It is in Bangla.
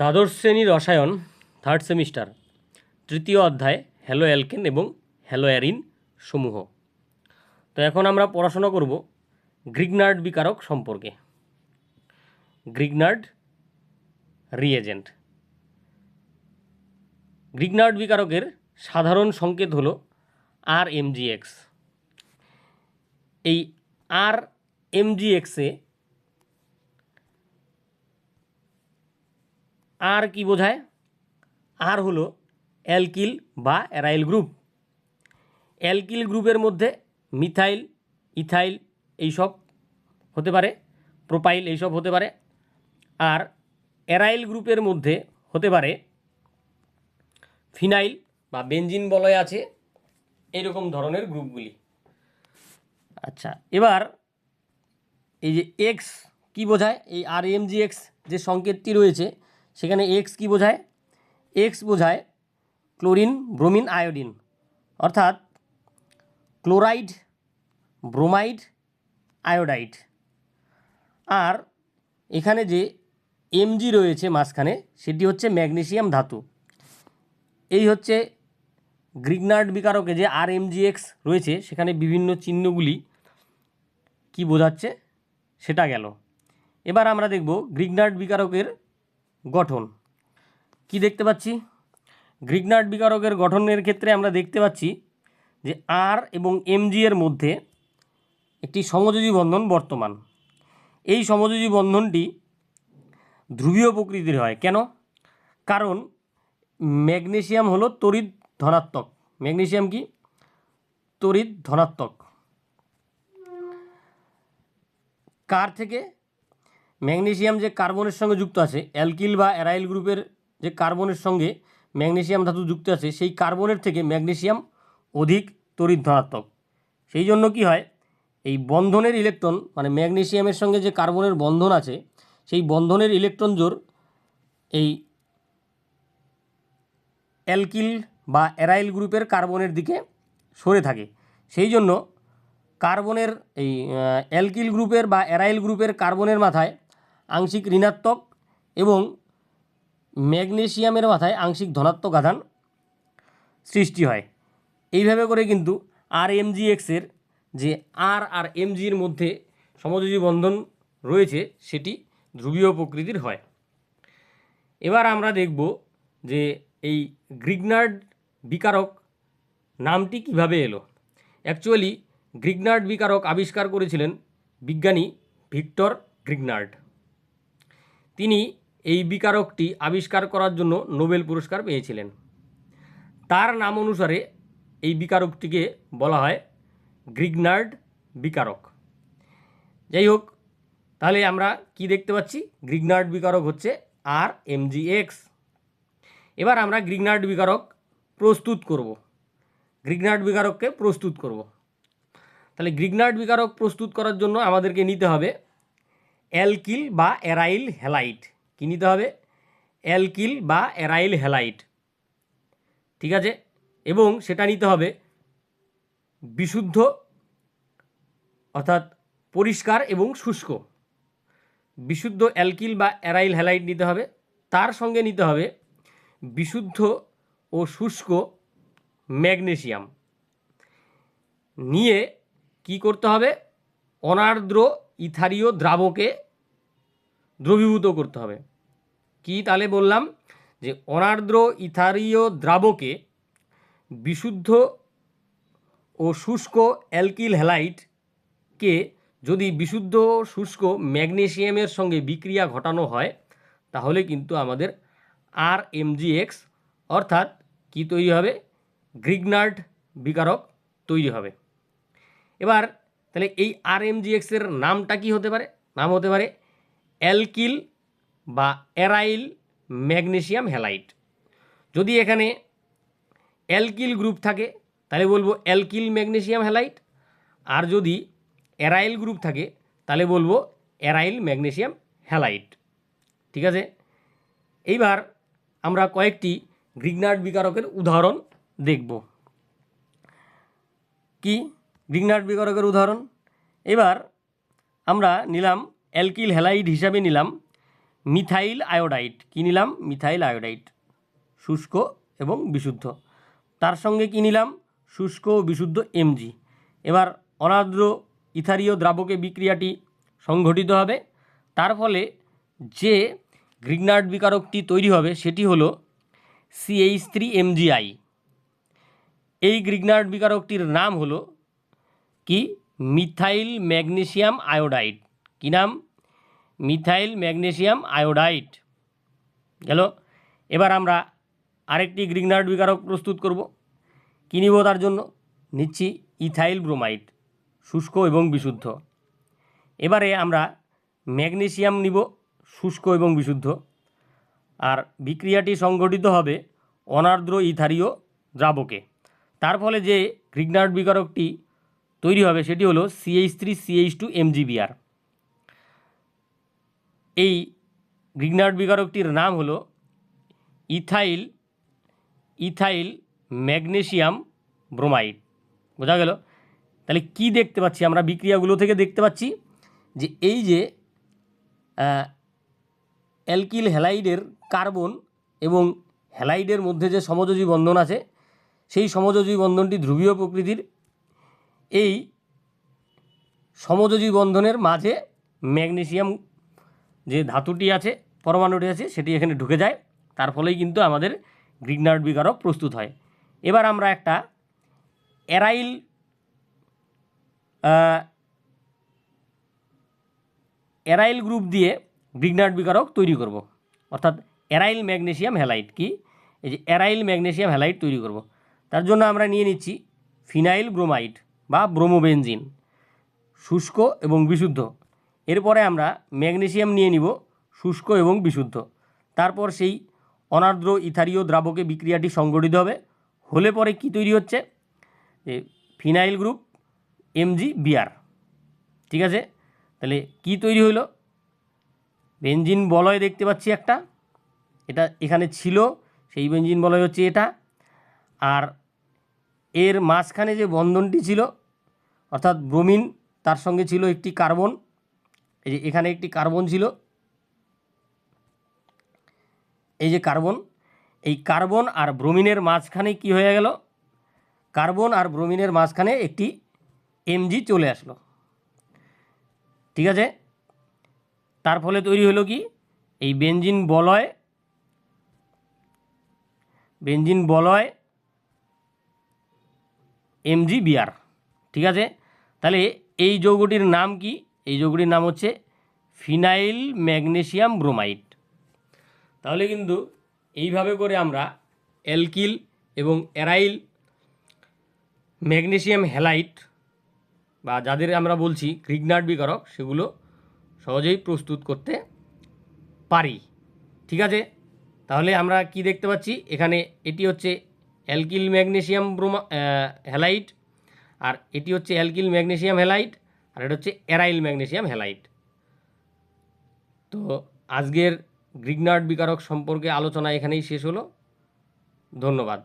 দ্বাদশ শ্রেণী রসায়ন থার্ড সেমিস্টার তৃতীয় অধ্যায় হ্যালো অ্যালকেন এবং হ্যালো অ্যারিন সমূহ। তো এখন আমরা পড়াশোনা করব গ্রিগনার্ড বিকারক সম্পর্কে। Grignard reagent. গ্রিগনার্ড বিকারকের সাধারণ সংকেত হলো RMgX। এই RMgX-এ আর কি বোঝায়? আর হলো অ্যালকিল বা অ্যারাইল গ্রুপ। অ্যালকিল গ্রুপের মধ্যে মিথাইল, ইথাইল এইসব হতে পারে, প্রোপাইল এইসব হতে পারে। আর অ্যারাইল গ্রুপের মধ্যে হতে পারে ফিনাইল বা বেনজিন বলয় আছে, এইরকম ধরনের গ্রুপগুলি। আচ্ছা, এবার এই যে এক্স কি বোঝায়? এই RMgX যে সংকেতটি রয়েছে সেখানে এক্স কি বোঝায়? এক্স বোঝায় ক্লোরিন, ব্রোমিন, আয়োডিন, অর্থাৎ ক্লোরাইড, ব্রোমাইড, আয়োডাইড। আর এখানে যে Mg রয়েছে মাঝখানে সেটি হচ্ছে ম্যাগনেসিয়াম ধাতু। এই হচ্ছে গ্রিগনার্ড বিকারকে যে RMgX রয়েছে সেখানে বিভিন্ন চিহ্নগুলি কি বোঝাচ্ছে সেটা গেল। এবার আমরা দেখব গ্রিগনার্ড বিকারকের গঠন। কি দেখতে পাচ্ছি? গ্রিগনার্ড বিকারকের গঠনের ক্ষেত্রে আমরা দেখতে পাচ্ছি যে আর এবং Mg এর মধ্যে একটি সমযোজী বন্ধন বর্তমান। এই সমযোজী বন্ধনটি ধ্রুবীয় প্রকৃতির হয়। কেন? কারণ ম্যাগনেসিয়াম হলো তড়িৎ ধনাত্মক। ম্যাগনেসিয়াম কি? তড়িৎ ধনাত্মক। কার থেকে? ম্যাগনেসিয়াম যে কার্বনের সঙ্গে যুক্ত আছে, অ্যালকিল বা অ্যারাইল গ্রুপের যে কার্বনের সঙ্গে ম্যাগনেসিয়াম ধাতু যুক্ত আছে সেই কার্বনের থেকে ম্যাগনেসিয়াম অধিক তড়িৎ ধনাত্মক। সেই জন্য কি হয়, এই বন্ধনের ইলেকট্রন মানে ম্যাগনেসিয়ামের সঙ্গে যে কার্বনের বন্ধন আছে সেই বন্ধনের ইলেকট্রন জোড় এই অ্যালকিল বা অ্যারাইল গ্রুপের কার্বনের দিকে সরে থাকে। সেই জন্য কার্বনের এই অ্যালকিল গ্রুপের বা অ্যারাইল গ্রুপের কার্বনের মাথায় আংশিক ঋণাত্মক এবং ম্যাগনেসিয়ামের মাথায় আংশিক ধনাত্মক আধান সৃষ্টি হয়। এইভাবে করে কিন্তু RMgX-এর যে আর আর Mg-এর মধ্যে সমযোজী বন্ধন রয়েছে সেটি ধ্রুবীয় প্রকৃতির হয়। এবার আমরা দেখব যে এই গ্রিগনার্ড বিকারক নামটি কিভাবে এলো। অ্যাকচুয়ালি গ্রিগনার্ড বিকারক আবিষ্কার করেছিলেন বিজ্ঞানী ভিক্টর গ্রিগনার্ড। তিনি এই বিকারকটি আবিষ্কার করার জন্য নোবেল পুরস্কার পেয়েছিলেন। তার নাম অনুসারে এই বিকারকটিকে বলা হয় গ্রিগনার্ড বিকারক। যাই হোক, তাহলে আমরা কি দেখতে পাচ্ছি? গ্রিগনার্ড বিকারক হচ্ছে RMgX। এবার আমরা গ্রিগনার্ড বিকারক প্রস্তুত করব। গ্রিগনার্ড বিকারককে প্রস্তুত করব। তাহলে গ্রিগনার্ড বিকারক প্রস্তুত করার জন্য আমাদেরকে নিতে হবে অ্যালকিল বা অ্যারাইল হ্যালাইড। কি নিতে হবে? অ্যালকিল বা অ্যারাইল হ্যালাইড। ঠিক আছে, এবং সেটা নিতে হবে বিশুদ্ধ অর্থাৎ পরিষ্কার এবং শুষ্ক। বিশুদ্ধ অ্যালকিল বা অ্যারাইল হ্যালাইড নিতে হবে। তার সঙ্গে নিতে হবে বিশুদ্ধ ও শুষ্ক ম্যাগনেসিয়াম। নিয়ে কি করতে হবে? অনার্দ্র ইথারীয় দ্রাবকে দ্রবীভূত করতে হবে। কি তাহলে বললাম যে অনার্দ্র ইথারীয় দ্রাবকে বিশুদ্ধ ও শুষ্ক অ্যালকিল হ্যালাইডকে যদি বিশুদ্ধ শুষ্ক ম্যাগনেসিয়ামের সঙ্গে বিক্রিয়া ঘটানো হয় তাহলে কিন্তু আমাদের RMgX অর্থাৎ কি তৈরি হবে? গ্রিগনার্ড বিকারক তৈরি হবে। এবার তাহলে এই RMgX-এর নামটা কি হতে পারে? নাম হতে পারে অ্যালকিল বা অ্যারাইল ম্যাগনেসিয়াম হ্যালাইড। যদি এখানে অ্যালকিল গ্রুপ থাকে তাহলে বলবো অ্যালকিল ম্যাগনেসিয়াম হ্যালাইড, আর যদি অ্যারাইল গ্রুপ থাকে তাহলে বলবো অ্যারাইল ম্যাগনেসিয়াম হ্যালাইড। ঠিক আছে, এইবার আমরা কয়েকটি গ্রিগনার্ড বিকারকের উদাহরণ দেখব। কি গ্রিগনার্ড বিকারকের উদাহরণ? এবার আমরা নিলাম অ্যালকিল হ্যালাইড হিসাবে নিলাম মিথাইল আয়োডাইড, কী নিলাম? মিথাইল আয়োডাইড, শুষ্ক এবং বিশুদ্ধ। তার সঙ্গে কী নিলাম? শুষ্ক ও বিশুদ্ধ Mg। এবার অনার্দ্র ইথারীয় দ্রাবকে বিক্রিয়াটি সংঘটিত হবে, তার ফলে যে গ্রিগনার্ড বিকারকটি তৈরি হবে সেটি হলো CH3MgI। এই গ্রিগনার্ড বিকারকটির নাম হলো কি? Methyl magnesium iodide. কী নাম? মিথাইল ম্যাগনেসিয়াম আয়োডাইড গেল। এবার আমরা আরেকটি গ্রিগনার্ড বিকারক প্রস্তুত করব। কী নিব তার জন্য? নিচ্ছি ইথাইল ব্রোমাইড, শুষ্ক এবং বিশুদ্ধ। এবারে আমরা ম্যাগনেসিয়াম নিব, শুষ্ক এবং বিশুদ্ধ। আর বিক্রিয়াটি সংঘটিত হবে অনার্দ্র ইথারীয় দ্রাবকে। তার ফলে যে গ্রিগনার্ড বিকারকটি তৈরি হবে সেটি হলো CH3CH2MgBr। এই গ্রিগনার্ড বিকারকটির নাম হলো ইথাইল ম্যাগনেসিয়াম ব্রোমাইড। বোঝা গেল? তাহলে কি দেখতে পাচ্ছি আমরা? বিক্রিয়াগুলো থেকে দেখতে পাচ্ছি যে এই যে অ্যালকিল হ্যালাইডের কার্বন এবং হ্যালাইডের মধ্যে যে সমযোজী বন্ধন আছে, সেই সমযোজী বন্ধনটি ধ্রুবীয় প্রকৃতির। এই সমযোজী বন্ধনের মাঝে ম্যাগনেসিয়াম যে ধাতুটি আছে, পরমাণুটি আছে, সেটি এখানে ঢুকে যায়। তার ফলেই কিন্তু আমাদের গ্রিগনার্ড বিকারক প্রস্তুত হয়। এবার আমরা একটা অ্যারাইল গ্রুপ দিয়ে গ্রিগনার্ড বিকারক তৈরি করব, অর্থাৎ অ্যারাইল ম্যাগনেসিয়াম হ্যালাইড। কি? এই যে অ্যারাইল ম্যাগনেসিয়াম হ্যালাইড তৈরি করব। তার জন্য আমরা নিয়ে নিচ্ছি ফিনাইল ব্রোমাইড বা ব্রোমোবেনজিন, শুষ্ক এবং বিশুদ্ধ। এরপরে আমরা ম্যাগনেসিয়াম নিয়ে নিব, শুষ্ক এবং বিশুদ্ধ। তারপর সেই অনার্দ্র ইথারীয় দ্রাবকে বিক্রিয়াটি সংঘটিত হবে। হলে পরে কি তৈরি হচ্ছে? যে ফিনাইল গ্রুপ MgBr। ঠিক আছে? তাহলে কি তৈরি হইল? বেনজিন বলয় দেখতে পাচ্ছি একটা, এটা এখানে ছিল, সেই বেনজিন বলয় হচ্ছে এটা। আর এর মাঝখানে যে বন্ধনটি ছিল, অর্থাৎ ব্রোমিন, তার সঙ্গে ছিল একটি কার্বন। এই যে এখানে একটি কার্বন ছিল, এই যে কার্বন, এই কার্বন আর ব্রোমিনের মাঝখানে কি হয়ে গেল? কার্বন আর ব্রোমিনের মাঝখানে একটি Mg চলে আসলো। ঠিক আছে? তার ফলে তৈরি হলো কি? এই বেনজিন বলয় MgBr। ঠিক আছে? তাহলে এই যৌগটির নাম কি? এই যৌগটির নাম হচ্ছে ফিনাইল ম্যাগনেসিয়াম ব্রোমাইড। তাহলে কিন্তু এইভাবে করে আমরা অ্যালকিল এবং অ্যারাইল ম্যাগনেসিয়াম হ্যালাইড বা যাদের আমরা বলছি গ্রিগনার্ড বিকারক, সেগুলো সহজেই প্রস্তুত করতে পারি। ঠিক আছে? তাহলে আমরা কি দেখতে পাচ্ছি? এখানে এটি হচ্ছে অ্যালকিল ম্যাগনেসিয়াম হ্যালাইড, আর এটি হচ্ছে অ্যালকিল ম্যাগনেসিয়াম হ্যালাইড, আর এটা হচ্ছে অ্যারাইল ম্যাগনেসিয়াম হ্যালাইড। তো আজকের গ্রিগনার্ড বিকারক সম্পর্কে আলোচনা এখানেই শেষ হলো। ধন্যবাদ।